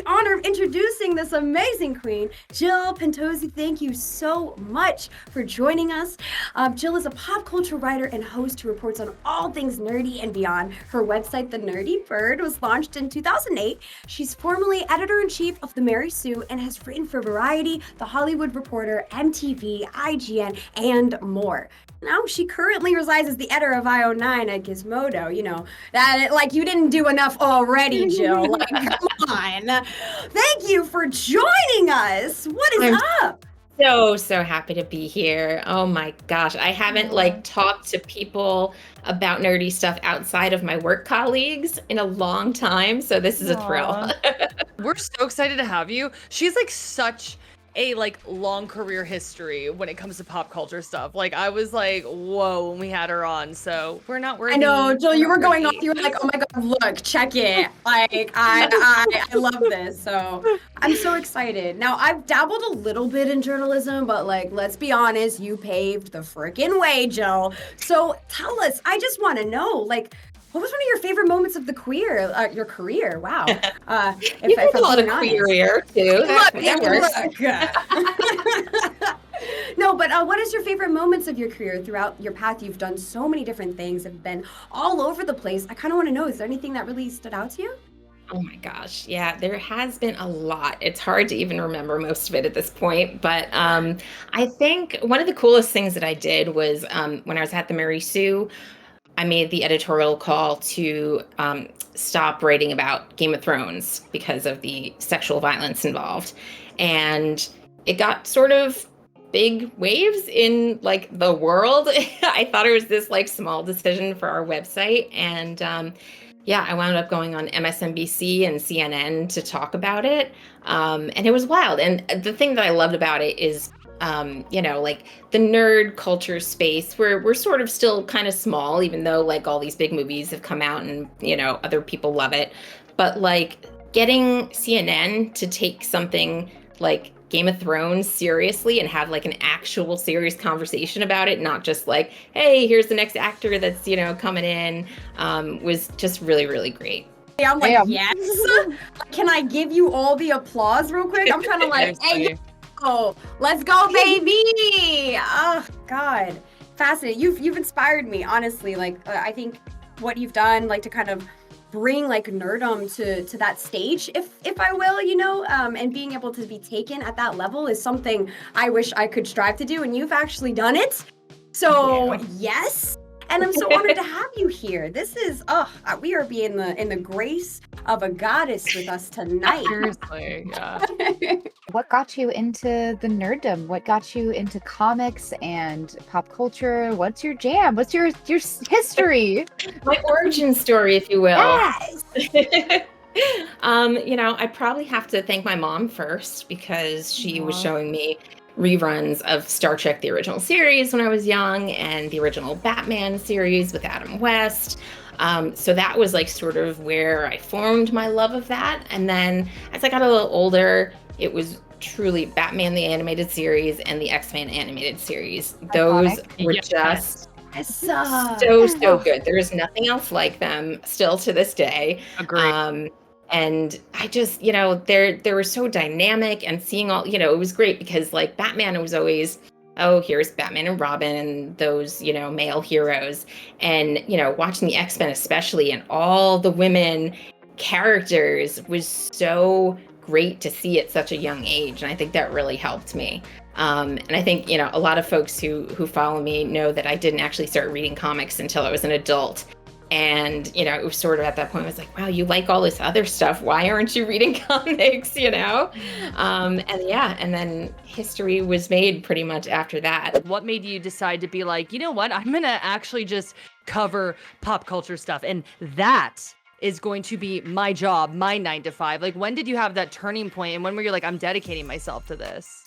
the honor of introducing this amazing queen, Jill Pantozzi. Thank you so much for joining us. Jill is a pop culture writer and host who reports on all things nerdy and beyond. Her website, TheNerdyBird, was launched in 2008. She's formerly editor-in-chief of The Mary Sue and has written for Variety, The Hollywood Reporter, MTV, IGN, and more. Now, she currently resides as the editor of IO9 at Gizmodo. You know, you didn't do enough already, Jill. Like, come on. Thank you for joining us. What is up? So happy to be here. Oh my gosh. I haven't talked to people about nerdy stuff outside of my work colleagues in a long time. So this is a thrill. We're so excited to have you. She's such a long career history when it comes to pop culture stuff. I was whoa when we had her on. So we're not worried. I know, Jill, you were going off. You were like, oh my God, look, check it. I love this. So I'm so excited. Now, I've dabbled a little bit in journalism, but let's be honest, you paved the freaking way, Jill. So tell us, I just want to know, what was one of your favorite moments of your career? Wow. You can call it a career too. No, but what is your favorite moments of your career throughout your path? You've done so many different things, have been all over the place. I kind of want to know, is there anything that really stood out to you? Oh my gosh. Yeah, there has been a lot. It's hard to even remember most of it at this point. But I think one of the coolest things that I did was when I was at the Mary Sue, I made the editorial call to stop writing about Game of Thrones because of the sexual violence involved. And it got sort of big waves in the world. I thought it was this small decision for our website. And I wound up going on MSNBC and CNN to talk about it. And it was wild. And the thing that I loved about it is the nerd culture space where we're sort of still kind of small, even though all these big movies have come out and, other people love it. But getting CNN to take something like Game of Thrones seriously and have an actual serious conversation about it, not just hey, here's the next actor that's, coming in, was just really, really great. I'm yes. Can I give you all the applause real quick? I'm trying to hey, oh, let's go, baby! Oh God, fascinating. You've inspired me, honestly. I think what you've done, to kind of bring nerdom to that stage, if I will, and being able to be taken at that level is something I wish I could strive to do, and you've actually done it. So yes. And I'm so honored to have you here. This is, we are being in the grace of a goddess with us tonight. Seriously, yeah. What got you into the nerddom? What got you into comics and pop culture? What's your jam? What's your history? My origin story, if you will. Yes. I probably have to thank my mom first because she was showing me reruns of Star Trek, the original series when I was young, and the original Batman series with Adam West. So that was sort of where I formed my love of that. And then as I got a little older, it was truly Batman, the animated series, and the X-Men animated series. Those were just so good. There is nothing else like them still to this day. Agreed. And I just, they were so dynamic, and seeing all, it was great because Batman, it was always, oh, here's Batman and Robin and those, male heroes. And, watching the X-Men especially and all the women characters was so great to see at such a young age. And I think that really helped me. And I think, a lot of folks who follow me know that I didn't actually start reading comics until I was an adult. And, it was sort of at that point, I was like, wow, you like all this other stuff. Why aren't you reading comics, And then history was made pretty much after that. What made you decide to be like, you know what, I'm going to actually just cover pop culture stuff. And that is going to be my job, my 9 to 5. When did you have that turning point? And when were you I'm dedicating myself to this?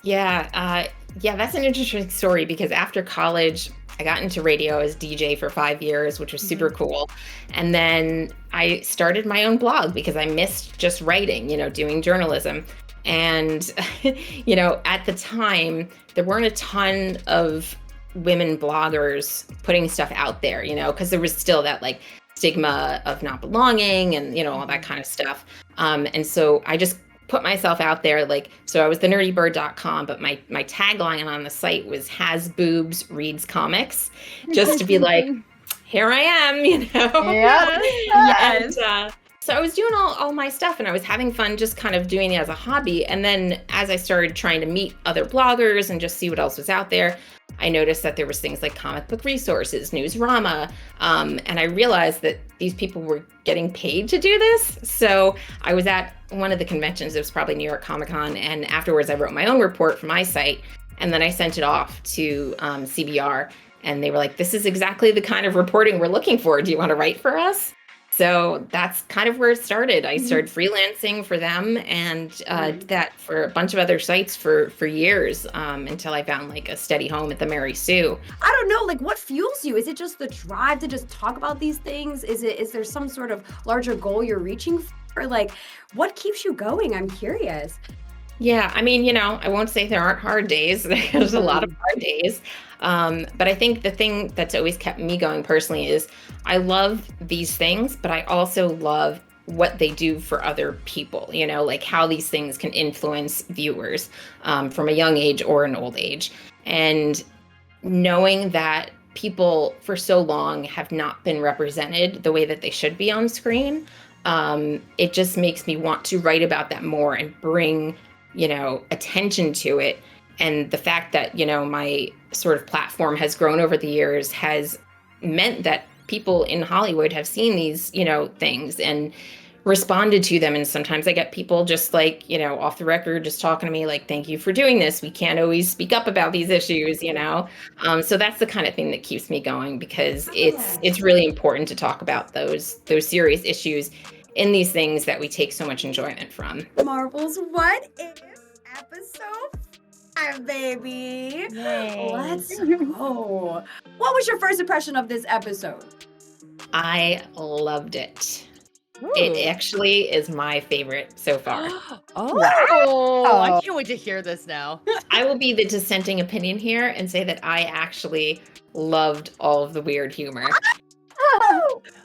Yeah, that's an interesting story because after college, I got into radio as DJ for 5 years, which was super cool. And then I started my own blog because I missed just writing, doing journalism. And, at the time, there weren't a ton of women bloggers putting stuff out there, because there was still that stigma of not belonging and, all that kind of stuff. And so I just put myself out there, like, so I was thenerdybird.com, but my tagline on the site was has boobs, reads comics, just to be like, here I am, you know? Yeah. Yes. And so I was doing all my stuff and I was having fun just kind of doing it as a hobby. And then as I started trying to meet other bloggers and just see what else was out there, I noticed that there was things like comic book resources, Newsrama, and I realized that these people were getting paid to do this. So I was at one of the conventions, it was probably New York Comic Con, and afterwards I wrote my own report for my site, and then I sent it off to CBR, and they were like, this is exactly the kind of reporting we're looking for. Do you want to write for us? So that's kind of where it started. I started freelancing for them and did that for a bunch of other sites for years until I found like a steady home at the Mary Sue. I don't know, like what fuels you? Is it just the drive to just talk about these things? Is there some sort of larger goal you're reaching for? Like what keeps you going? I'm curious. Yeah, I mean, you know, I won't say there aren't hard days. There's a lot of hard days. But I think the thing that's always kept me going personally is I love these things, but I also love what they do for other people, you know, like how these things can influence viewers from a young age or an old age. And knowing that people for so long have not been represented the way that they should be on screen, it just makes me want to write about that more and bring, you know, attention to it. And the fact that, you know, my sort of platform has grown over the years has meant that people in Hollywood have seen these, you know, things and responded to them. And sometimes I get people just like, you know, off the record, just talking to me like, thank you for doing this. We can't always speak up about these issues, you know? So that's the kind of thing that keeps me going because it's really important to talk about those serious issues in these things that we take so much enjoyment from. Marvel's What If episode 5, baby. Yay. Let's go. What was your first impression of this episode? I loved it. Ooh. It actually is my favorite so far. I can't wait to hear this now. I will be the dissenting opinion here and say that I actually loved all of the weird humor.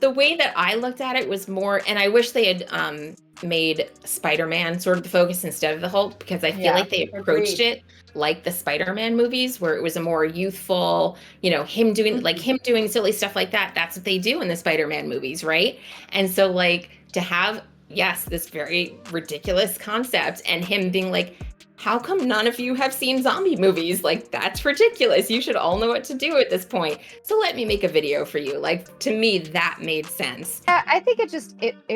The way that I looked at it was more, and I wish they had made Spider-Man sort of the focus instead of the Hulk, because I feel like they approached it like the Spider-Man movies, where it was a more youthful, you know, him doing silly stuff like that. That's what they do in the Spider-Man movies, right? And so like to have, yes, this very ridiculous concept and him being like, how come none of you have seen zombie movies? Like, that's ridiculous. You should all know what to do at this point. So let me make a video for you. Like, to me, that made sense. Yeah, I think it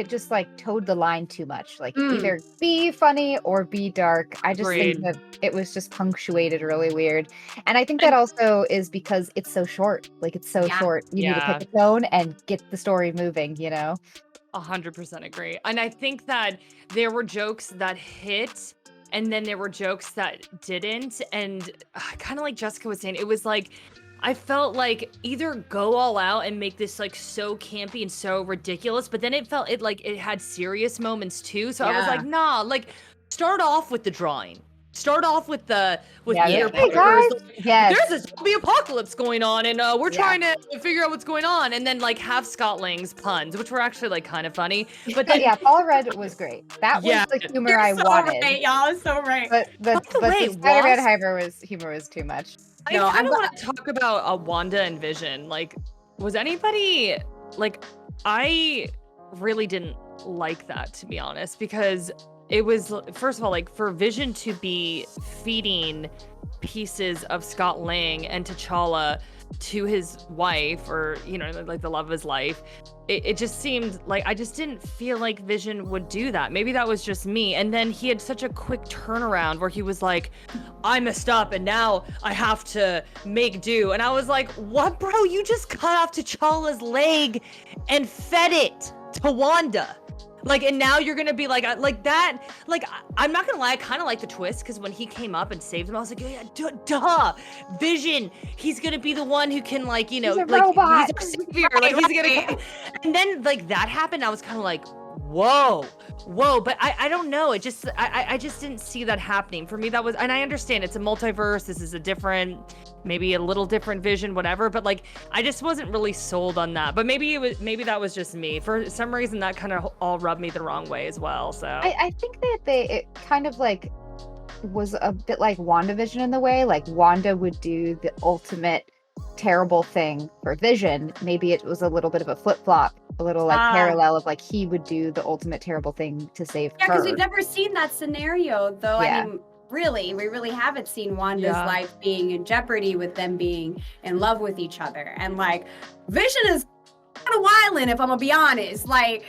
just like towed the line too much. Like either be funny or be dark. I just think that it was just punctuated really weird. And I think that also is because it's so short. Like it's so short. You need to pick a tone and get the story moving, you know? 100% agree. And I think that there were jokes that hit and then there were jokes that didn't. And kind of like Jessica was saying, it was like, I felt like either go all out and make this like so campy and so ridiculous, but then it had serious moments too. So I was like, nah, like start off with the drawing. Start off with Peter Parker. There's a zombie apocalypse going on, and we're trying to figure out what's going on, and then like have Scott Lang's puns, which were actually like kind of funny. But then, Paul Rudd was great. That was the humor I wanted. Right, y'all, so right. But the Spider-Man humor was too much. I kind of want to talk about Wanda and Vision. Like, was anybody like? I really didn't like that, to be honest, because it was, first of all, like for Vision to be feeding pieces of Scott Lang and T'Challa to his wife, or, you know, like the love of his life, it just seemed like I just didn't feel like Vision would do that. Maybe that was just me. And then he had such a quick turnaround where he was like, I messed up and now I have to make do. And I was like, what, bro? You just cut off T'Challa's leg and fed it to Wanda. Like, and now you're gonna be like that. Like, I'm not gonna lie, I kind of like the twist, because when he came up and saved him, I was like, yeah, duh, Vision. He's gonna be the one who can, like, you know, he's a like robot. he's our savior. Like, he's gonna. And then like that happened, I was kind of like, whoa. But I don't know. It just I just didn't see that happening for me. That was, and I understand it's a multiverse. This is a different maybe a little different vision, whatever. But like, I just wasn't really sold on that. But maybe that was just me. For some reason, that kind of all rubbed me the wrong way as well. So I think that it kind of like was a bit like WandaVision in the way, like Wanda would do the ultimate terrible thing for Vision. Maybe it was a little bit of a flip-flop, a little like parallel of like he would do the ultimate terrible thing to save her. Yeah, because we've never seen that scenario though. Yeah. I mean, really, we really haven't seen Wanda's life being in jeopardy with them being in love with each other. And like, Vision is kind of wildin', if I'm gonna be honest. Like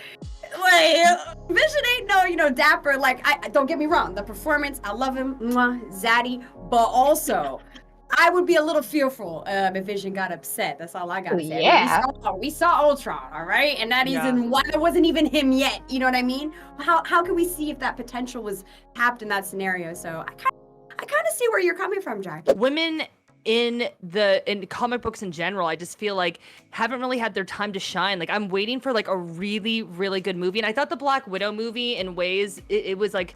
Vision ain't no, dapper. Like, I don't get me wrong, the performance, I love him, zaddy, but also I would be a little fearful if Vision got upset. That's all I gotta say. Yeah. We saw Ultron, all right? And that isn't why it wasn't even him yet. You know what I mean? How can we see if that potential was tapped in that scenario? So I kind of see where you're coming from, Jackie. Women in comic books in general, I just feel like haven't really had their time to shine. Like, I'm waiting for like a really, really good movie. And I thought the Black Widow movie, in ways, it was like,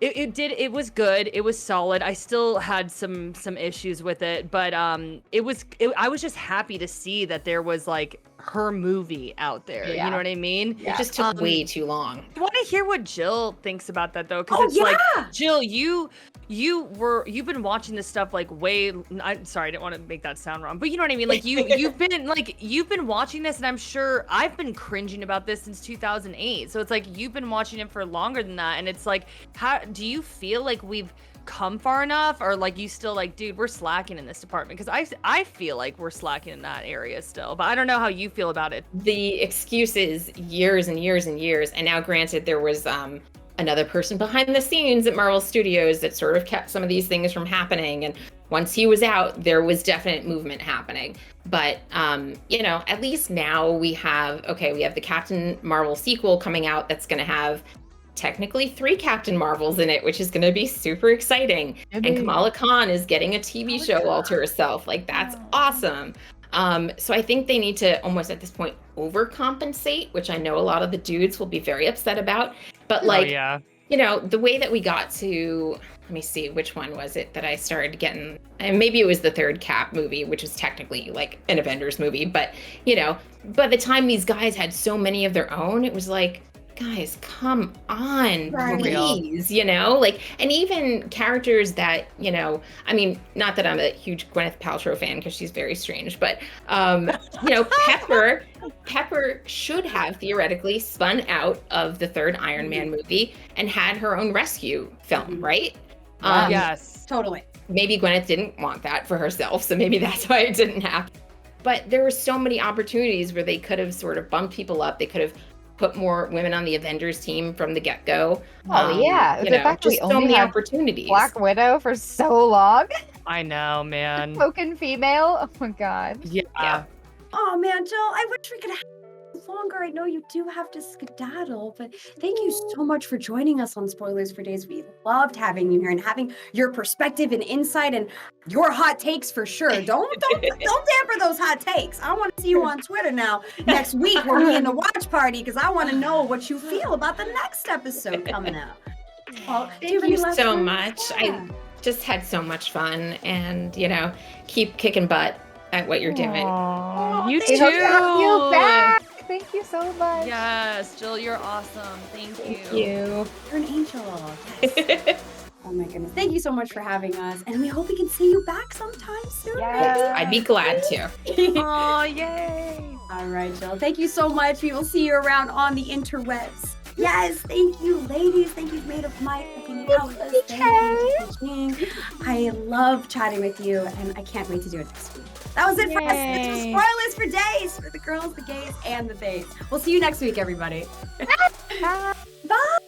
it was good. It was solid. I still had some issues with it, but I was just happy to see that there was like her movie out there. Yeah. You know what I mean? It just took way too long. I want to hear what Jill thinks about that though, because like, Jill, you've been watching this stuff like I'm sorry, I didn't want to make that sound wrong, but you know what I mean? Like you've been watching this, and I'm sure I've been cringing about this since 2008. So it's like you've been watching it for longer than that, and it's like, how do you feel like we've come far enough, or like you still like, dude, we're slacking in this department? Because I feel like we're slacking in that area still, but I don't know how you feel about it. The excuses years and years and years, and now granted there was another person behind the scenes at Marvel Studios that sort of kept some of these things from happening, and once he was out, there was definite movement happening. But at least now we have the Captain Marvel sequel coming out that's going to have technically 3 Captain Marvels in it, which is going to be super exciting. And Kamala Khan is getting a TV show all to herself. Like, that's awesome. So I think they need to almost at this point overcompensate, which I know a lot of the dudes will be very upset about. But like, the way that we got to, let me see, which one was it that I started getting? And maybe it was the 3rd Cap movie, which is technically like an Avengers movie. But, by the time these guys had so many of their own, it was like, guys, come on, please, and even characters that, I mean, not that I'm a huge Gwyneth Paltrow fan because she's very strange, but, Pepper should have theoretically spun out of the 3rd Iron Man movie and had her own rescue film, right? Yes, totally. Maybe Gwyneth didn't want that for herself, so maybe that's why it didn't happen. But there were so many opportunities where they could have sort of bumped people up. They could have put more women on the Avengers team from the get-go. The fact just we so only many had opportunities. Black Widow for so long. I know, man. Token female. Oh my god. Yeah. Oh man, Jill, I wish we could have longer. I know you do have to skedaddle, but thank you so much for joining us on Spoilers for Days. We loved having you here and having your perspective and insight and your hot takes for sure. Don't damper those hot takes. I want to see you on Twitter now next week when we in the watch party, because I want to know what you feel about the next episode coming out. Well, thank you so much. I just had so much fun, and keep kicking butt at what you're doing. You too. Hope to have you back. Thank you so much. Yes, Jill, you're awesome. Thank you. You're an angel. Yes. Oh my goodness. Thank you so much for having us. And we hope we can see you back sometime soon. Yes. I'd be glad to. Oh, yay. All right, Jill. Thank you so much. We will see you around on the interwebs. Yes, thank you, ladies. Thank you, Made of Might, for hanging out with us. Thank you, Jacki Jing. I love chatting with you, and I can't wait to do it next week. That was it for us. This was Spoilers for Days, for the girls, the gays, and the bays. We'll see you next week, everybody. Bye. Bye.